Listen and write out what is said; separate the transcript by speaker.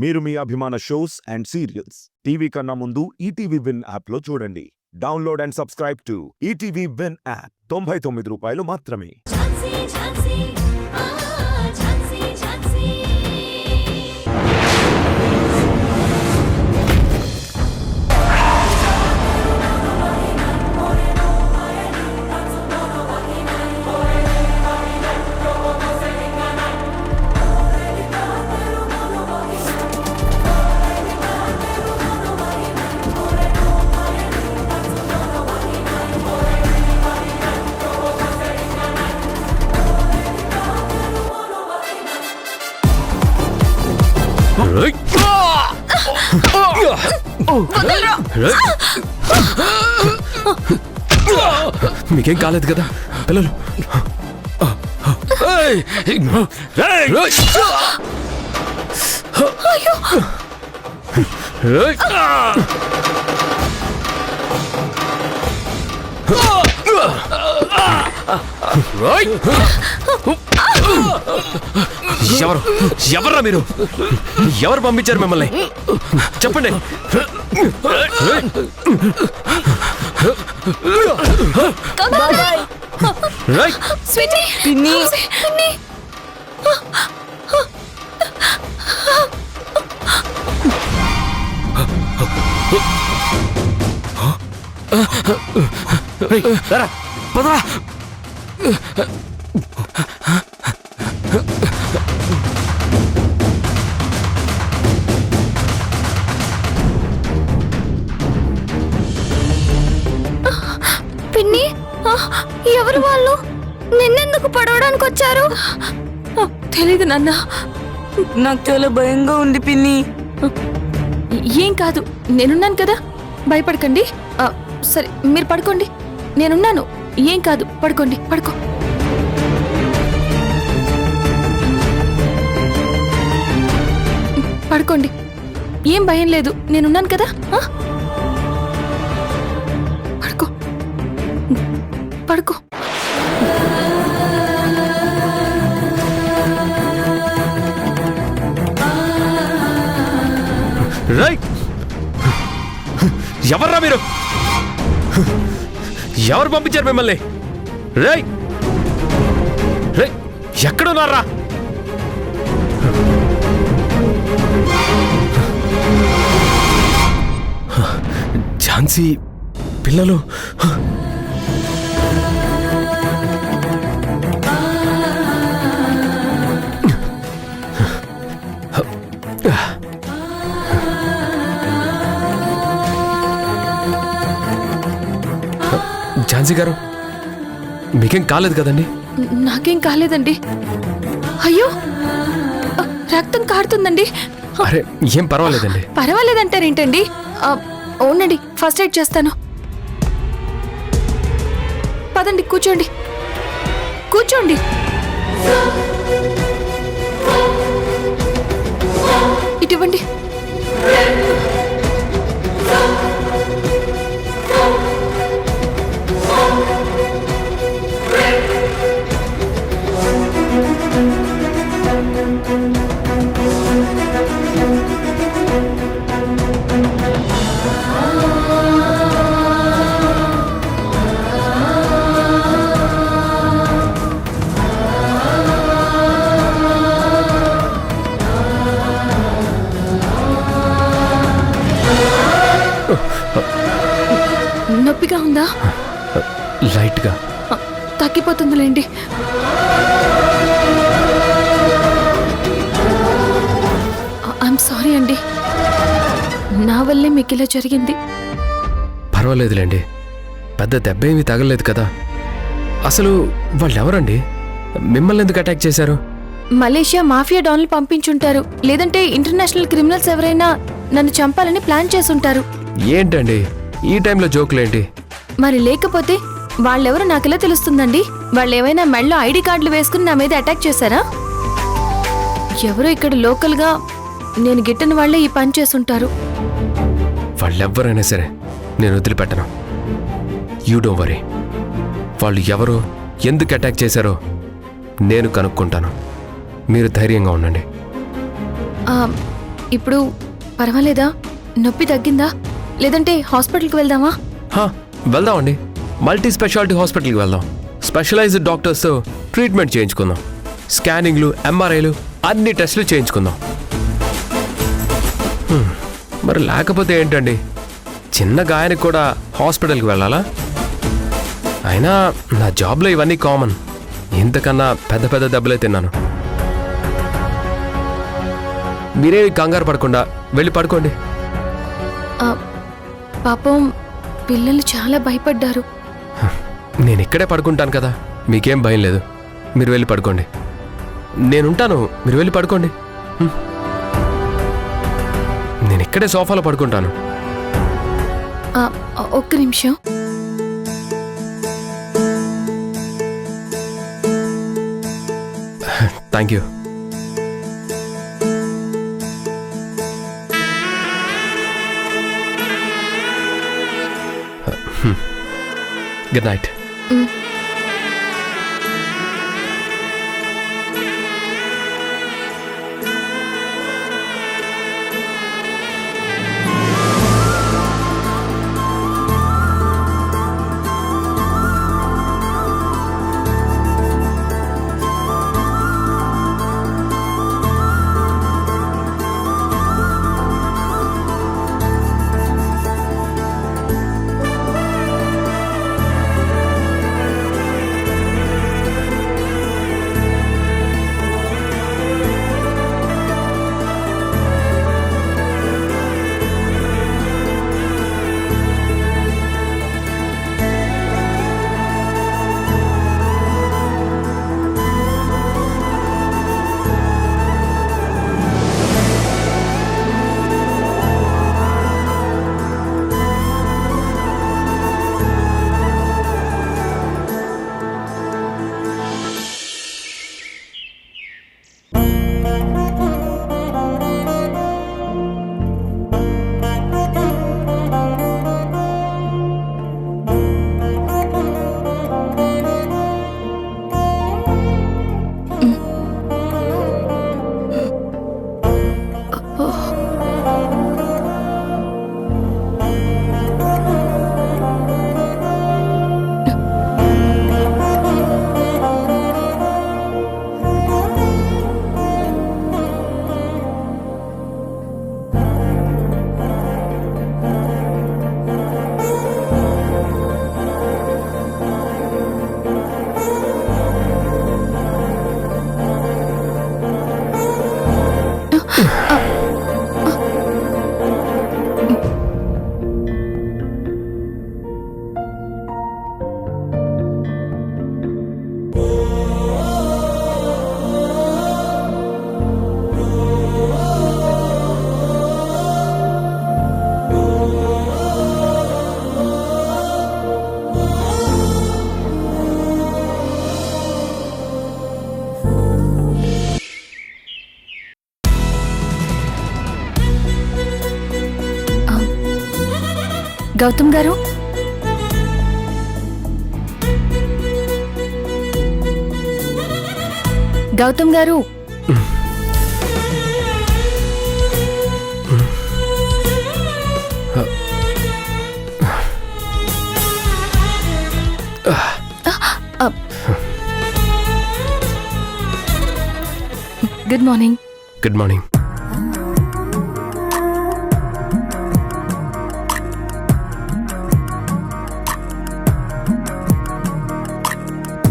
Speaker 1: మీరు మీ అభిమాన shows and serials TV కన్నా ముందు ఈటీవీ విన్ యాప్లో చూడండి. Download and subscribe to ETV win app. 99 రూపాయలు మాత్రమే.
Speaker 2: మీకేం కాలేదు కదా పిల్లలు? ఎవర్రా మీరు? ఎవరు పంపించారు మిమ్మల్ని? చెప్పండి. పదరా.
Speaker 3: పిన్ని, ఎవరు వాళ్ళు? నిన్నెందుకు పడవడానికి వచ్చారు?
Speaker 4: తెలీదు నాన్న, నాకు చాలా భయంగా ఉంది పిన్ని.
Speaker 3: ఏం కాదు, నేనున్నాను కదా, భయపడకండి. సరే మీరు పడుకోండి, నేనున్నాను. ఏం కాదు, పడుకోండి. పడుకో. పడుకోండి, ఏం భయం లేదు, నేనున్నాను కదా. పడుకో పడుకో.
Speaker 2: ఎవర్రా మీరు? ఎవరు పంపించారు మిమ్మల్ని? రేయ్ రేయ్, ఎక్కడున్నారా? ఝాన్సీ పిల్లలు. ఝాన్సీ గారు, మీకేం కాలేదు కదండి?
Speaker 3: నాకేం కాలేదండి. అయ్యో, రక్తం కారుతుందండి.
Speaker 2: అరే ఏం పర్వాలేదండి.
Speaker 3: పర్వాలేదంటారేంటండి? అవునండి, ఫస్ట్ ఎయిడ్ చేస్తాను. పదండి, కూర్చోండి. కూర్చోండి. ఇటువంటి నొప్పిగా ఉందా?
Speaker 2: లైట్గా.
Speaker 3: తగ్గిపోతుందిలేండి. ఐఎమ్ సారీ అండి, నా వల్లే మీకు ఇలా జరిగింది.
Speaker 2: పర్వాలేదులేండి, పెద్ద దెబ్బ ఏమీ తగలలేదు కదా. అసలు వాళ్ళెవరండి? మిమ్మల్ని ఎందుకు అటాక్ చేశారు?
Speaker 3: మలేషియా మాఫియా డాన్లు పంపించుంటారు, లేదంటే ఇంటర్నేషనల్ క్రిమినల్స్ ఎవరైనా నన్ను చంపాలని ప్లాన్ చేసుంటారు.
Speaker 2: ఏంటండి ఈ టైంలో జోకులేంటి?
Speaker 3: మరి లేకపోతే వాళ్ళెవరో నాకెలా తెలుస్తుందండి? వాళ్ళేమైనా మెళ్ళో ఐడి కార్డులు వేసుకుని నా మీద అటాక్ చేశారా? ఎవరో ఇక్కడ లోకల్గా నేను గిట్టని వాళ్లే ఈ పని చేసుంటారు.
Speaker 2: వాళ్ళెవ్వరైనా సరే నేను వదిలిపెట్టను. You don't worry. వాళ్ళు ఎవరో ఎందుకు అటాక్ చేశారో నేను కనుక్కుంటాను. మీరు ధైర్యంగా ఉండండి.
Speaker 3: ఇప్పుడు పర్వాలేదా? నొప్పి తగ్గిందా? లేదంటే హాస్పిటల్కి వెళ్దామా?
Speaker 2: వెళ్దామండి, మల్టీ స్పెషాలిటీ హాస్పిటల్కి వెళ్దాం. Specialised డాక్టర్స్తో treatment చేయించుకుందాం. స్కానింగ్లు, ఎంఆర్ఐలు అన్ని టెస్టులు చేయించుకుందాం. మరి లేకపోతే ఏంటండి, చిన్న గాయానికి కూడా హాస్పిటల్కి వెళ్ళాలా? అయినా నా జాబ్లో ఇవన్నీ కామన్. ఇంతకన్నా పెద్ద పెద్ద దెబ్బలే తిన్నాను. మీరేమి కంగారు పడకుండా వెళ్ళి పడుకోండి.
Speaker 3: ఆ, పాపం పిల్లలు చాలా భయపడ్డారు.
Speaker 2: నేను ఇక్కడే పడుకుంటాను కదా, మీకేం భయం లేదు. మీరు వెళ్ళి పడుకోండి, నేనుంటాను. మీరు వెళ్ళి పడుకోండి. నేను ఇక్కడే సోఫాలో పడుకుంటాను.
Speaker 3: ఆ, ఒక్క నిమిషం.
Speaker 2: Thank you. Good night.
Speaker 3: Gautam garu, Gautam గారు, గుడ్ మార్నింగ్.
Speaker 2: Good morning.